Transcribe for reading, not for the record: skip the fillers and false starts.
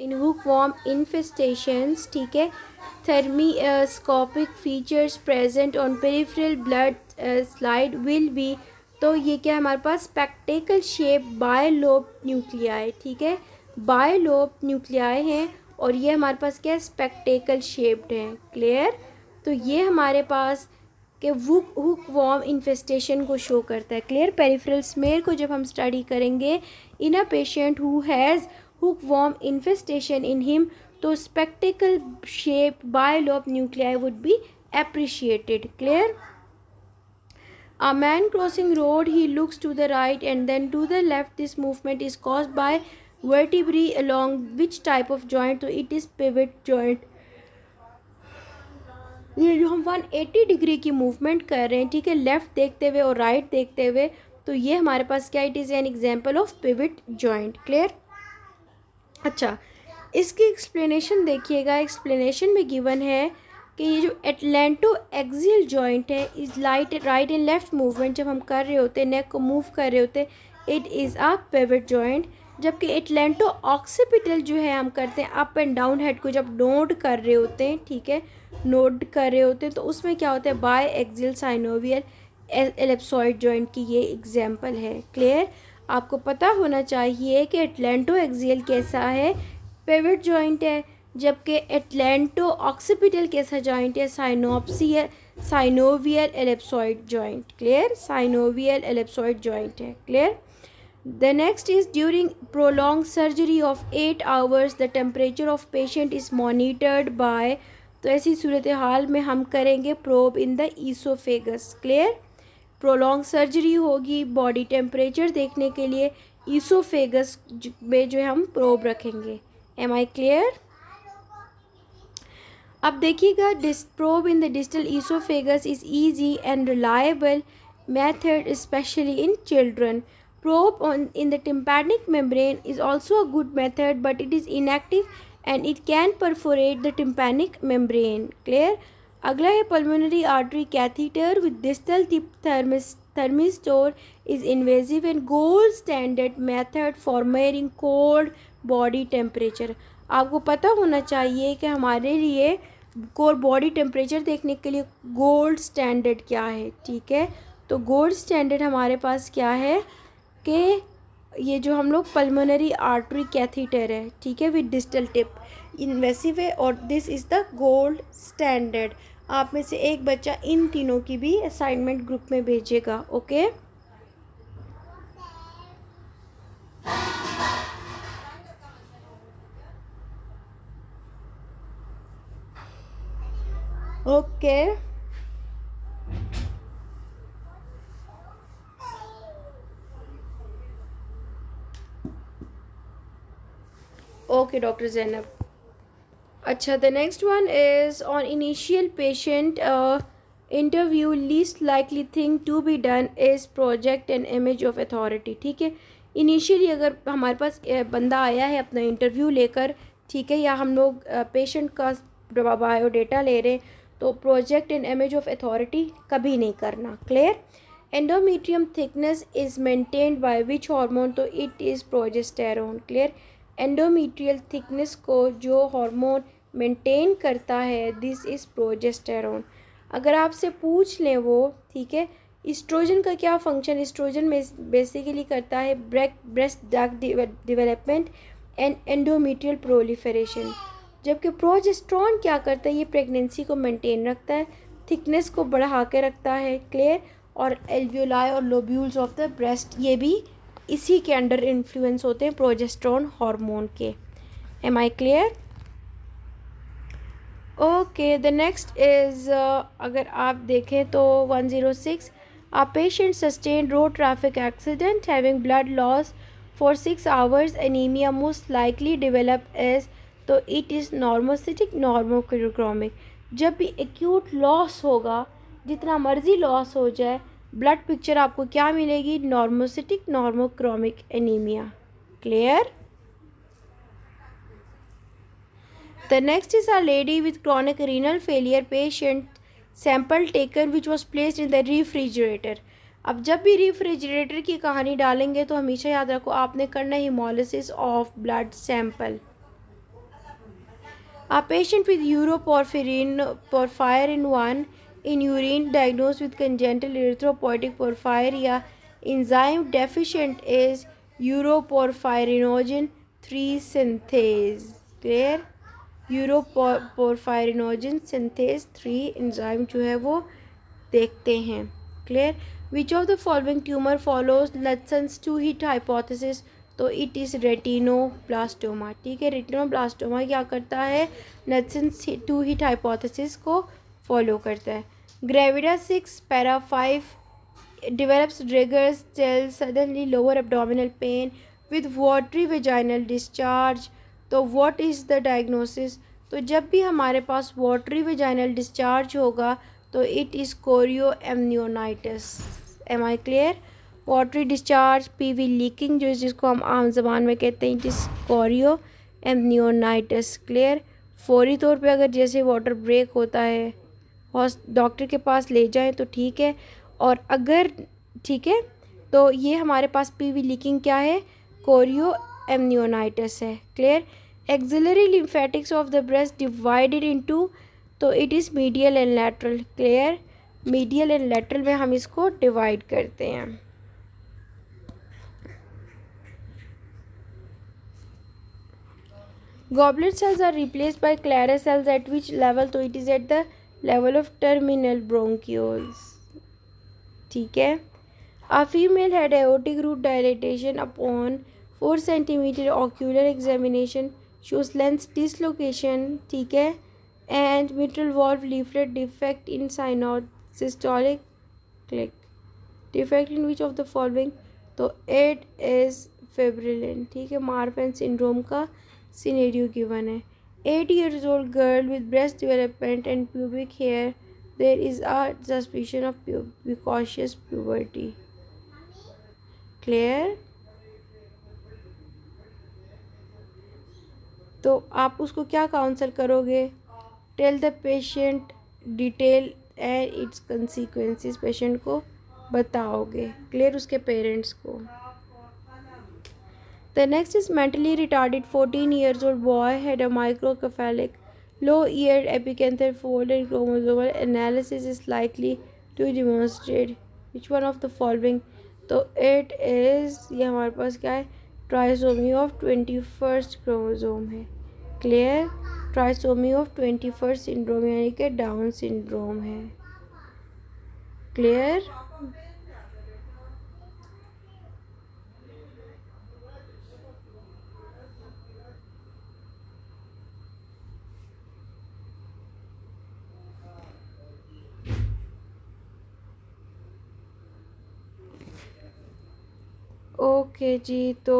इन हुकवॉर्म infestations, ठीक है, thermoscopic features present on peripheral blood slide will be, तो ये क्या है हमारे पास स्पेक्टेकल शेप बायलोब न्यूक्लियाई, ठीक है, बायलोब न्यूक्लियाई हैं और ये हमारे पास क्या है स्पेक्टेकल शेप्ड हैं। क्लियर? तो ये हमारे पास कि हुक वॉर्म इन्फेस्टेशन को शो करता है। क्लियर? पेरिफेरल स्मेयर को जब हम स्टडी करेंगे in a patient who has hookworm infestation in him, तो spectacle shape bilobe nuclei would be appreciated. Clear? A man crossing road, he looks to the right and then to the left. This movement is caused by vertebrae along which type of joint? So it is pivot joint. ये जो हम 180 degree की movement कर रहे हैं, ठीक है, left देखते हुए और राइट देखते हुए, तो ये हमारे पास क्या, it is an example of pivot joint. Clear? अच्छा, इसकी एक्सप्लेनेशन देखिएगा। एक्सप्लेनेशन में गिवन है कि ये जो एटलेंटो एक्सियल जॉइंट है is light right and left movement जब हम कर रहे होते हैं, नेक को मूव कर रहे होते हैं, it is a pivot joint. जबकि एटलेंटो ऑक्सीपिटल जो है हम करते हैं अप एंड डाउन हेड को जब नोड कर रहे होते हैं, ठीक है, नोड कर रहे होते हैं, तो उसमें क्या होता है biaxial synovial ellipsoid joint की ये एग्जांपल है। क्लियर? आपको पता होना चाहिए कि एटलेंटो एक्सियल कैसा है, पिवट जॉइंट है, जबकि एटलेंटो ऑक्सीपिटल कैसा जॉइंट है, synovial ellipsoid joint. Clear? Synovial ellipsoid joint है। Clear? The next is during prolonged surgery of 8 hours the temperature of patient is monitored by, तो ऐसी सूरत हाल में हम करेंगे probe in the oesophagus. Clear? Prolong surgery होगी, body temperature देखने के लिए ईसोफेगस में जो है हम प्रोब रखेंगे। Am I clear? अब देखिएगा, probe in the distal esophagus is easy and reliable method specially in children. Probe in the tympanic membrane is also a good method, but it is inactive and it can perforate the tympanic membrane. Clear? अगला है pulmonary artery catheter with distal tip thermistor is invasive and gold standard method for measuring cold body temperature. आपको पता होना चाहिए कि हमारे लिए core body temperature देखने के लिए गोल्ड स्टैंडर्ड क्या है, ठीक है, तो गोल्ड स्टैंडर्ड हमारे पास क्या है कि ये जो हम लोग पल्मोनरी आर्टरी कैथीटर है, ठीक है, विद डिस्टल टिप, इन्वेसिव है और this is the gold standard. आप में से एक बच्चा इन तीनों की भी असाइनमेंट ग्रुप में भेजेगा। Okay, okay, okay doctor Zainab. अच्छा, the next one is on initial patient interview least likely thing to be done is project an image of authority. ठीक है, इनिशियली अगर हमारे पास बंदा आया है अपना इंटरव्यू लेकर, ठीक है, या हम लोग पेशेंट का बायोडेटा ले रहे हैं, तो project an image of authority कभी नहीं करना। Clear? Endometrium thickness is maintained by which hormone, तो it is progesterone. Clear? Endometrial thickness को जो हार्मोन मेंटेन करता है दिस इज़ प्रोजेस्टेरोन। अगर आपसे पूछ लें वो, ठीक है, इस्ट्रोजन का क्या फंक्शन, इस्ट्रोजन में बेसिकली करता है breast duct development and endometrial proliferation, जबकि प्रोजेस्टेरोन क्या करता है, ये प्रेगनेंसी को मेंटेन रखता है, थिकनेस को बढ़ा के रखता है। क्लियर? और एल्वियोलाई और लोब्यूल्स ऑफ द ब्रेस्ट ये भी इसी के अंडर इन्फ्लुएंस होते हैं प्रोजेस्टेरोन हार्मोन के। Am I clear? Okay, the next is अगर आप देखें तो 106, a patient sustain road traffic accident having blood loss for 6 hours, anaemia most likely develop as, तो इट इज़ नॉर्मोसिटिक नॉर्मोक्रोमिक। जब भी एक्यूट लॉस होगा, जितना मर्जी लॉस हो जाए, ब्लड पिक्चर आपको क्या मिलेगी, normocytic normochromic anaemia. Clear? The next is a lady with chronic renal failure patient sample taken which was placed in the refrigerator. अब जब भी रेफ्रिजरेटर की कहानी डालेंगे तो हमेशा याद रखो आपने करना haemolysis of blood sample. A patient with porphyrin 1 in urine diagnosed with congenital erythropoietic porphyria enzyme deficient is uroporphyrinogen 3 synthase. Clear? Uroporphyrinogen synthase 3 enzyme जो है वो देखते हैं. Clear? Which of the following tumour follows Knudson's two hit hypothesis? तो it is retinoblastoma. ठीक है, retinoblastoma क्या करता है? लत्सन्स टू हिट हाइपोथेसिस को फॉलो करता है. Gravida 6 para 5 develops triggers cells suddenly lower abdominal pain with watery vaginal discharge. तो what is the diagnosis? तो जब भी हमारे पास watery vaginal discharge होगा तो it is chorioamnionitis. Am I clear? watery discharge, PV leaking जो जिसको हम आम ज़बान में कहते हैं, it is chorioamnionitis. clear? फौरी तौर पे अगर जैसे वाटर ब्रेक होता है डॉक्टर के पास ले जाएं तो ठीक है, और अगर ठीक है तो ये हमारे पास पीवी लीकिंग क्या है? कोरियो एमनियोनाइटिस है. Clear? Axillary lymphatics of the breast divided into, तो it is medial and lateral. Clear? Medial and lateral में हम इसको डिवाइड करते हैं. Goblet cells are replaced by Clara cells at which level? तो it is at the level of terminal bronchioles. ठीक है. A female had aortic root dilatation upon 4 centimeter ocular examination shows lens dislocation. ठीक है. And mitral valve leaflet defect in systolic click. Defect in which of the following? तो it is fibrillin. ठीक है. Marfan syndrome का scenario given है. 8 years old girl with breast development and pubic hair. There is a suspicion of precocious puberty. Clear? तो आप उसको क्या counsel करोगे? Tell the patient detail and its consequences. Patient को बताओगे. क्लियर? उसके पेरेंट्स को. The next is mentally retarded 14 years old boy had a microcephalic low-eared epicanthal fold and chromosomal analysis is likely to demonstrate which one of the following? तो it is, ये हमारे पास क्या है? Trisomy of 21st chromosome है. Clear? Trisomy of 21st syndrome यानी कि down syndrome है. Clear? Okay जी, तो